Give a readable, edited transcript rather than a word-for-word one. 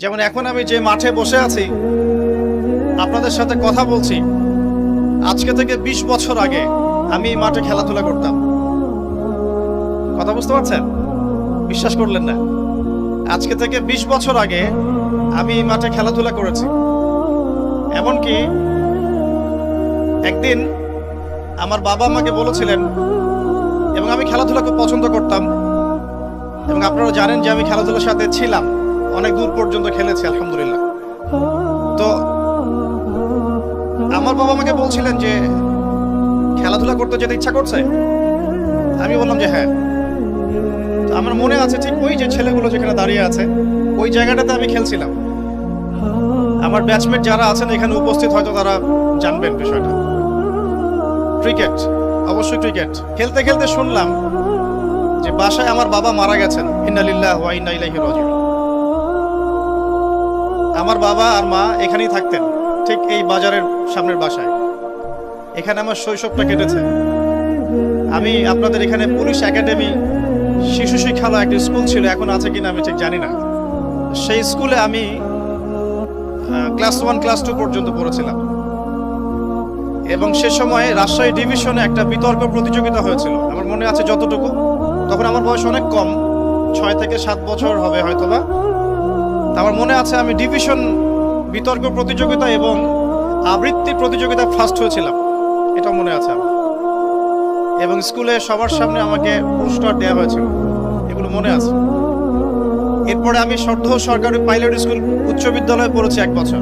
যেমন এখন আমি যে মাঠে বসে আছি আপনাদের সাথে কথা বলছি, আজকে থেকে 20 বছর আগে আমি এই মাঠে খেলাধুলা করতাম। কথা বুঝতে পারছেন? বিশ্বাস করলেন না? আজকে থেকে 20 বছর আগে আমি এই মাঠে খেলাধুলা করেছি। এমনকি একদিন আমার বাবা আমাকে বলেছিলেন, এবং আমি খেলাধুলা খুব পছন্দ করতাম, এবং আপনারা জানেন যে আমি খেলাধুলার সাথে ছিলাম, অনেক দূর পর্যন্ত খেলেছি আলহামদুলিল্লাহ। তো আমার বাবা আমাকে বলছিলেন যে খেলাধুলা করতে যেতে ইচ্ছা করছে। আমি বললাম যে হ্যাঁ। তো আমার মনে আছে ঠিক ওই যে ছেলেগুলো যেখানে দাঁড়িয়ে আছে ওই জায়গাটাতে আমি খেলছিলাম। আমার ব্যাচমেট যারা আছেন এখানে উপস্থিত হয়তো তারা জানবেন বিষয়টা। ক্রিকেট, অবশ্যই ক্রিকেট খেলতে খেলতে শুনলাম যে বাসায় আমার বাবা মারা গেছেন। ইন্না লিল্লাহি ওয়া ইন্না ইলাইহি রাজিউন। আমার বাবা আর মা এখানেই থাকতেন, ঠিক এই বাজারের সামনের বাসায়। এখানে আমার শৈশবটা কেটেছে। আমি আপনাদের এখানে পুলিশ একাডেমি শিশু শিক্ষালয় একটা স্কুল ছিল, এখন আছে কিনা আমি ঠিক জানি না। সেই স্কুলে আমি ক্লাস 1 ক্লাস 2 পর্যন্ত পড়েছিলাম, এবং সে সময় রাজশাহী ডিভিশনে একটা বিতর্ক প্রতিযোগিতা হয়েছিল আমার মনে আছে যতটুকু। তখন আমার বয়স অনেক কম, 6 থেকে 7 বছর হবে হয়তোবা। আমার মনে আছে আমি ডিভিশন বিতর্ক প্রতিযোগিতা এবং আবৃত্তি প্রতিযোগিতা ফার্স্ট হয়েছিলাম, এটা মনে আছে আমার। এবং স্কুলে সবার সামনে আমাকে পুরস্কার দেওয়া হয়েছিল, এগুলো মনে আছে। এরপরে আমি সরকারি পাইলট স্কুল উচ্চ বিদ্যালয়ে পড়েছি 1 বছর।